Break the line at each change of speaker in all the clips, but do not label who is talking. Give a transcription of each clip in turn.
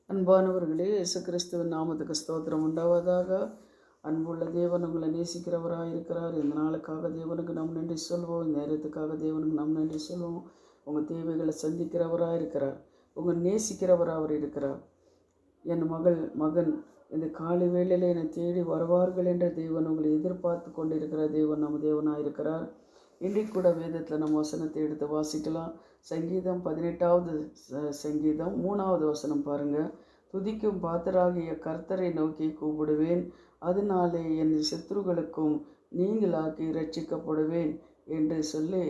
அன்பானவர்களே, இயேசு கிறிஸ்துவின் நாமத்துக்கு ஸ்தோத்திரம் உண்டாவதாக. அன்புள்ள தேவன் உங்களை நேசிக்கிறவராக இருக்கிறார். இந்த நாளுக்காக தேவனுக்கு நாம் நன்றி சொல்வோம். இந்த நேரத்துக்காக தேவனுக்கு நாம் நன்றி சொல்வோம். உங்கள் தேவைகளை சந்திக்கிறவராக இருக்கிறார். உங்கள் நேசிக்கிறவராக அவர் இருக்கிறார். என் மகன் இந்த காலை வேளையில் என்னை தேடி வருவார்கள் என்ற தேவன் உங்களை எதிர்பார்த்து கொண்டிருக்கிற தேவன் நம்ம தேவனாக இருக்கிறார். இன்றைக்கு கூட வேதத்தில் நம்ம வசனத்தை எடுத்து வாசிக்கலாம். சங்கீதம் 18வது சங்கீதம் 3வது வசனம் பாருங்கள். துதிக்கும் பாத்திராகிய கர்த்தரை நோக்கி கூப்பிடுவேன், அதனாலே என் சத்துருக்களுக்கும் நீங்களாக்கி ரட்சிக்கப்படுவேன் என்று சொல்லி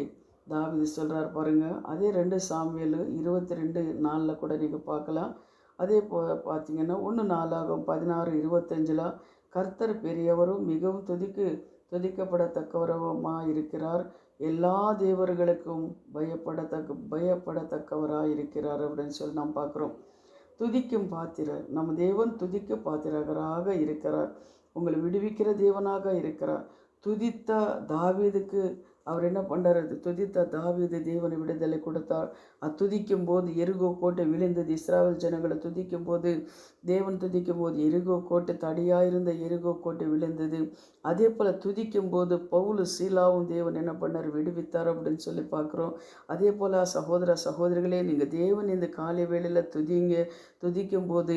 தாவீது சொல்கிறார் பாருங்கள். அதே 2 சாமுவேல் 22:4 கூட நீங்கள் பார்க்கலாம். அதே பார்த்தீங்கன்னா 1 நாளாகும் 16:25 கர்த்தர் பெரியவரும் மிகவும் துதிக்கப்படத்தக்கவருமாக இருக்கிறார், எல்லா தேவர்களுக்கும் பயப்படத்தக்கவராக இருக்கிறார் அப்படின்னு சொல்லி நாம் பார்க்குறோம். துதிக்கும் பாத்திரர், நம்ம தேவன் துதிக்க பாத்திரராக இருக்கிறார். உங்களை விடுவிக்கிற தேவனாக இருக்கிறார். துதித்த தாவீதுக்கு அவர் என்ன பண்ணுறாரு? துதித்த தாவீது தேவனை விடுதலை கொடுத்தார். துதிக்கும் போது எரிகோ கோட்டை விழுந்தது. இஸ்ராயேல் ஜனங்களை துதிக்கும் போது, தேவன் துதிக்கும் போது எரிகோ கோட்டை, தடியாயிருந்த எரிகோ கோட்டை விழுந்தது. அதே போல் துதிக்கும் போது பவுலு சீலாவும் தேவன் என்ன பண்ணார்? விடுவித்தார் அப்படின்னு சொல்லி பார்க்குறோம். அதே போல் சகோதரிகளே, நீங்கள் தேவன் இந்த காலை வேளையில் துதிக்கும் போது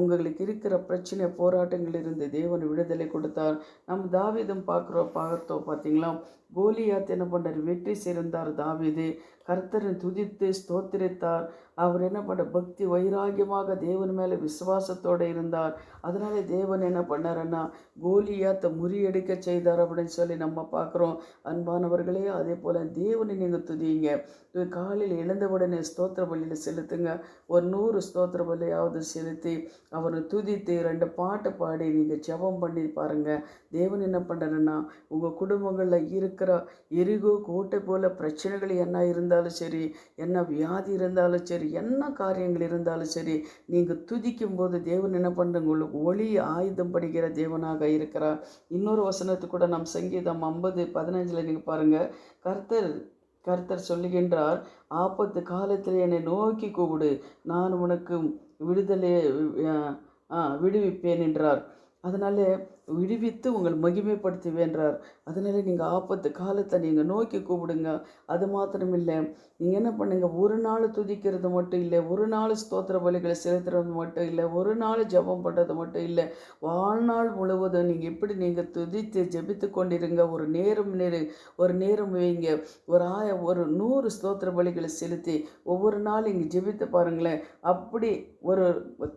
உங்களுக்கு இருக்கிற பிரச்சனை போராட்டங்கள் இருந்து தேவன் விடுதலை கொடுத்தார். நம்ம தாவீதும் பார்த்தோம் பார்த்தீங்களா? கோலியாத் என்ன பண்ணார்? வெற்றி சேர்ந்தார் தாவீது. கர்த்தரை துதித்து ஸ்தோத்திரித்தார். அவர் என்ன பண்ண? பக்தி வைராகியமாக தேவன் மேலே விசுவாசத்தோடு இருந்தார். அதனால தேவன் என்ன பண்ணாருன்னா கோலியாத்தை முறியடிக்க செய்தார் அப்படின்னு சொல்லி நம்ம பார்க்குறோம். அன்பானவர்களே, அதே போல் தேவனை நீங்கள் துதிங்க. காலையில் எழுந்தவுடனே ஸ்தோத்திர பலியில் செலுத்துங்க. ஒரு 100 ஸ்தோத்திர பலியாவது செலுத்தி அவரை துதித்து 2 பாட்டு பாடி நீங்கள் ஜெபம் பண்ணி பாருங்கள். தேவன் என்ன பண்ணுறேன்னா உங்கள் குடும்பங்களில் இருக்கிற எரிகோ கோட்டை போல் பிரச்சனைகள் என்ன இருந்தாலும் சரி, என்ன வியாதி இருந்தாலும் சரி, என்ன காரியங்கள் இருந்தாலும் சரி, நீங்கள் துதிக்கும் போது தேவன் என்ன பண்ணுங்க? உங்களுக்கு ஒளி ஆயுதம் படுகிற தேவனாக இருக்கிறார். இன்னொரு வசனத்து கூட நம் சங்கீதம் 50:15 நீங்கள் பாருங்கள். கர்த்தர் சொல்லுகின்றார், ஆபத்து காலத்தில் என்னை நோக்கி கூப்பிடு, நான் உனக்கு விடுவிப்பேன் என்றார். அதனால் விடுவித்து உங்கள் மகிமைப்படுத்துவேன்றார். அதனால் நீங்கள் ஆபத்து காலத்தை நீங்கள் நோக்கி கூப்பிடுங்க. அது மாத்திரமில்லை, நீங்கள் என்ன பண்ணுங்க? ஒரு நாள் துதிக்கிறது மட்டும் இல்லை, ஒரு நாள் ஸ்தோத்திர பலிகளை செலுத்துறது மட்டும் இல்லை, ஒரு நாள் ஜெபம் பண்ணுறது மட்டும் இல்லை, வாழ்நாள் முழுவதும் நீங்கள் எப்படி நீங்கள் துதித்து ஜெபித்து கொண்டிருங்க. ஒரு நேரம் வைங்க. ஒரு 100 ஸ்தோத்திர பலிகளை செலுத்தி ஒவ்வொரு நாள் இங்கே ஜெபித்து பாருங்களேன். அப்படி ஒரு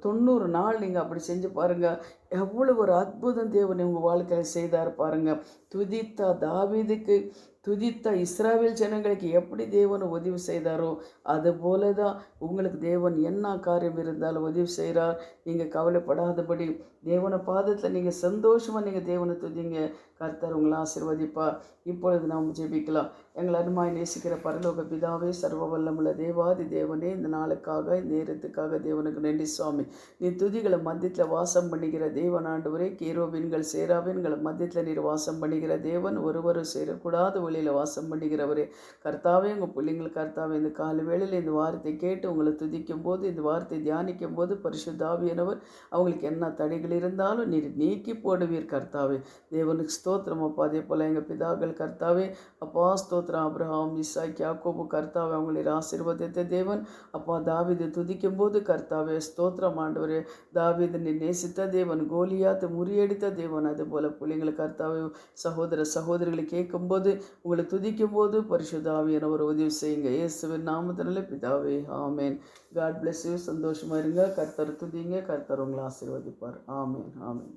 90 நாள் நீங்கள் அப்படி செஞ்சு பாருங்கள். எவ்வளவு ஒரு அற்புதம் தேவன் உங்கள் வாழ்க்கையில் செய்தார் பாருங்கள். துதித்த தாவீதுக்கு, துதித்த இஸ்ராயேல் ஜனங்களுக்கு எப்படி தேவன் உதவி செய்தாரோ அதுபோல தான் உங்களுக்கு தேவன் என்ன காரியம் இருந்தாலும் உதவி செய்கிறார். நீங்கள் கவலைப்படாதபடி தேவனை பாதத்தில் நீங்கள் சந்தோஷமாக நீங்கள் தேவனை துதிங்க. கர்த்தர் உங்களை ஆசீர்வதிப்பார். இப்பொழுது நாம் ஜெபிக்கலாம். எங்களை அருமாய் நேசிக்கிற பரலோக பிதாவே, சர்வ வல்லமுள்ள தேவாதி தேவனே, இந்த நாளுக்காக, இந்த நேரத்துக்காக தேவனுக்கு நன்றி சுவாமி. நீ துதிகளை மத்தியத்தில் வாசம் பண்ணுகிற தேவன் ஆண்டவரே. கேரோவின்கள் சேராவின்களை மத்தியத்தில் நீர் வாசம் பண்ணுகிற தேவன், ஒருவரும் சேரக்கூடாத வழியில் வாசம் பண்ணுகிறவரே. கர்த்தாவே, உங்கள் பிள்ளைங்கள் கர்த்தாவே, இந்த கால வேளையில் இந்த வார்த்தை கேட்டு உங்களை துதிக்கும் போது, இந்த வார்த்தை தியானிக்கும் போது பரிசுத்த ஆவியானவர் அவங்களுக்கு என்ன தடைகள் இருந்தாலும் நீர் நீக்கி போடுவீர் கர்த்தாவே. தேவனுக்கு ஸ்தோத்திரம் அப்பா. அதே போல் எங்கள் பிதாக்கள் கர்த்தாவே, அப்பா ஸ்தோத்திரம். ஆபிரகாம், ஈசாக், யாக்கோபு கர்த்தாவே அவங்களை ஆசீர்வதித்த தேவன் அப்பா. தாவீது துதிக்கும் போது கர்த்தாவே ஸ்தோத்திரம் ஆண்டவரே. தாவீது நீ நேசித்த தேவன், கோலியாத்தை முறியடித்த தேவன். அதுபோல் பிள்ளைங்களை கர்த்தாவே, சகோதரிகளை கேட்கும்போது, உங்களை துதிக்கும் போது பரிசுத்த ஆவியானவர் உதவி செய்யுங்க. இயேசுவின் நாமத்தினாலே பிதாவே, ஆமேன். God bless you. சந்தோஷமாக இருங்க. கர்த்தர் துதிங்க. கர்த்தர் உங்களை ஆசீர்வதிப்பார். ஆமேன், ஆமேன்.